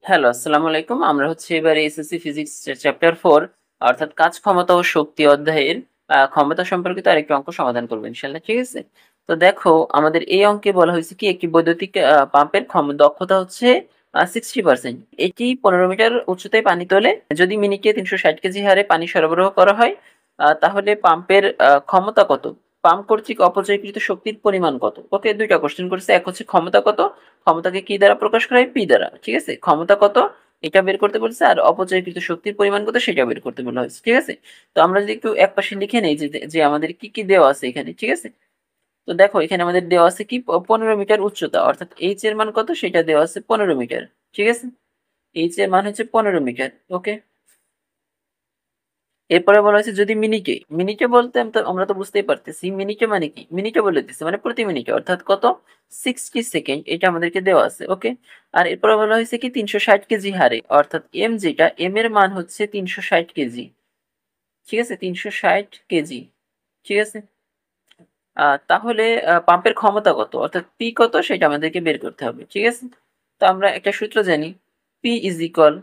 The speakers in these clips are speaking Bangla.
হ্যালো, আসসালামু আলাইকুম। আমরা হচ্ছে এবারে এসএসসি ফিজিক্স চ্যাপ্টার 4 অর্থাৎ কাজ, ক্ষমতা ও শক্তি অধ্যায়ের ক্ষমতা সম্পর্কিত আরেকটি অঙ্ক সমাধান করব ইনশাআল্লাহ। ঠিক আছে? তো দেখো, আমাদের এই অঙ্কে বলা হয়েছে কি একটি বৈদ্যুতিক পাম্পের দক্ষতা হচ্ছে 60%। এটি 15 মিটার উচ্চতায় পানি তোলে। যদি মিনিটে 360 কেজি হারে পানি সরবরাহ করা হয়, তাহলে পাম্পের ক্ষমতা কত? পাম্প কর্তৃক অপচয়কৃত শক্তির পরিমাণ কত? ওকে, দুইটা কোশ্চেন করেছে। এক হচ্ছে ক্ষমতা কত, ক্ষমতাকে কি দ্বারা প্রকাশ করা হয়? পি দ্বারা। ঠিক আছে, ক্ষমতা কত এটা বের করতে বলছে, আর অপচয়কৃত শক্তির পরিমাণ কত সেটা বের করতে বলা হয়েছে। ঠিক আছে, তো আমরা যদি একটু এক পাশে লিখে নেই যে যে আমাদের কি কি দেওয়া আছে এখানে। ঠিক আছে, তো দেখো এখানে আমাদের দেওয়া আছে কি 15 মিটার উচ্চতা, অর্থাৎ এইচ এর মান কত সেটা দেওয়া আছে 15 মিটার। ঠিক আছে, এইচ এর মান হচ্ছে 15 মিটার। ওকে, এরপরে বলা হয়েছে যদি মিনিটে, মিনিটে বলতে আমরা তো বুঝতেই পারতেছি মিনিটে মানে কি, মিনিটে বলে দিচ্ছে মানে প্রতি মিনিটে, অর্থাৎ কত 60 সেকেন্ড, এটা আমাদেরকে দেওয়া আছে। ওকে, আর এরপরে বলা হয়েছে কি 360 কেজি হারে, অর্থাৎ এম যেটা, এম এর মান হচ্ছে 360 কেজি। ঠিক আছে, 360 কেজি। ঠিক আছে, তাহলে পাম্পের ক্ষমতা কত, অর্থাৎ পি কত সেটা আমাদেরকে বের করতে হবে। ঠিক আছে, তো আমরা একটা সূত্র জানি, পি ইজ ইকুয়াল,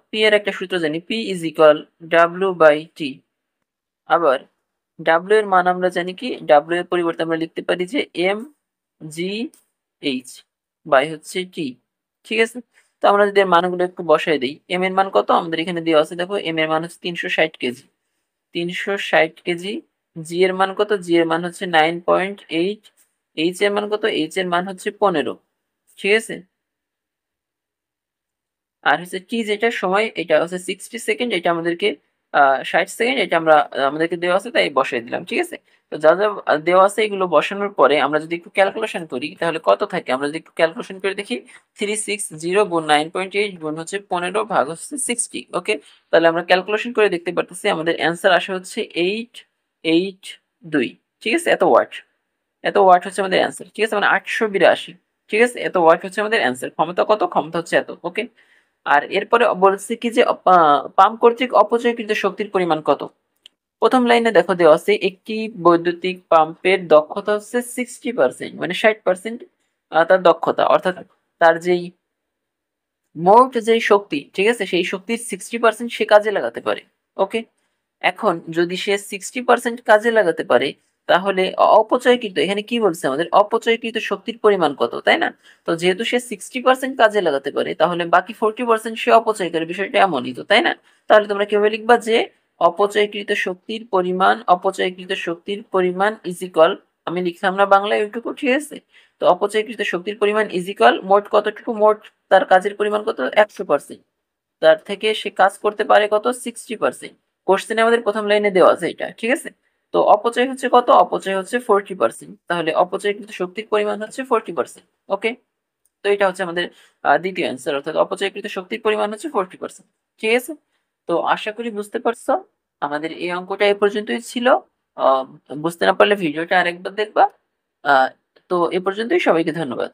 পি এর একটা সূত্র জানি, P is equal W by T. আবার ডাব্লিউ এর মান আমরা জানি কি, ডাব্লিউ এর পরিবর্তে আমরা লিখতে পারি যে এম জি এইচ বাই হচ্ছে টি। ঠিক আছে, তো আমরা যদি এর মানগুলো একটু বসাই দিই, এম এর মান কত আমাদের এখানে দেওয়া আছে, দেখো এম এর মান হচ্ছে 360 কেজি, 360 কেজি। জি এর মান কত, জি এর মান হচ্ছে 9.8। এইচ এর মান কত, এইচ এর মান হচ্ছে 15। ঠিক আছে, আর হচ্ছে টি যেটা সময়, এটা হচ্ছে 60 সেকেন্ড, এটা আমাদেরকে 60 সেকেন্ড, এটা আমরা আমাদেরকে দেওয়া আছে তাই বসাই দিলাম। ঠিক আছে, তো যা যা দেওয়া আছে এগুলো বসানোর পরে আমরা যদি একটু ক্যালকুলেশন করি তাহলে কত থাকে, আমরা যদি একটু ক্যালকুলেশন করে দেখি, 360 গুণ 9.8 গুণ হচ্ছে 15 ভাগ হচ্ছে 60। ওকে, তাহলে আমরা ক্যালকুলেশন করে দেখতে পারতেছি আমাদের অ্যান্সার আসে হচ্ছে 882। ঠিক আছে, এত ওয়াট, এত ওয়াট হচ্ছে আমাদের অ্যান্সার। ঠিক আছে, মানে 882। ঠিক আছে, এত ওয়াট হচ্ছে আমাদের অ্যান্সার। ক্ষমতা কত, ক্ষমতা হচ্ছে এত। ওকে, আর এরপরে বলছে কি যে পাম্প কর্তৃক অপচয়কৃত শক্তির পরিমাণ কত। প্রথম লাইনে দেখো দেওয়া আছে একটি বৈদ্যুতিক পাম্পের দক্ষতা হচ্ছে 60%, মানে 60% তার দক্ষতা, অর্থাৎ তার যেই মোট যেই শক্তি, ঠিক আছে, সেই শক্তির 60% সে কাজে লাগাতে পারে। ওকে, এখন যদি সে 60% কাজে লাগাতে পারে, তাহলে অপচয়কৃত, এখানে কি বলছে আমাদের, অপচয়কৃত শক্তির পরিমাণ কত, তাই না? তো যেহেতু সে 60% কাজে লাগাতে পারে, তাহলে বাকি 40% সে অপচয় করে, বিষয়টা এমনই তো, তাই না? তাহলে তোমরা কিভাবে লিখবা যে অপচয়কৃত শক্তির পরিমাণ, অপচয়কৃত শক্তির পরিমাণ ইজ ইকুয়াল, আমি লিখলাম না বাংলায় ওইটুকু। ঠিক আছে, তো অপচয়কৃত শক্তির পরিমাণ ইজ ইকুয়াল মোট কতটুকু, মোট তার কাজের পরিমাণ কত, 100%, তার থেকে সে কাজ করতে পারে কত, 60%। কোশ্চেনে আমাদের প্রথম লাইনে দেওয়া আছে এটা। ঠিক আছে, তো অপচয় হচ্ছে কত, অপচয় হচ্ছে 40%, তাহলে অপচয়কৃত শক্তির পরিমাণ হচ্ছে 40%। ওকে, তো এটা হচ্ছে আমাদের দ্বিতীয় অ্যান্সার, অর্থাৎ অপচয়কৃত শক্তির পরিমাণ হচ্ছে 40%। ঠিক আছে, তো আশা করি বুঝতে পারছো। আমাদের এই অঙ্কটা এ পর্যন্তই ছিল। আহ, বুঝতে না পারলে ভিডিওটা আরেকবার দেখবা। আহ, তো এ পর্যন্তই, সবাইকে ধন্যবাদ।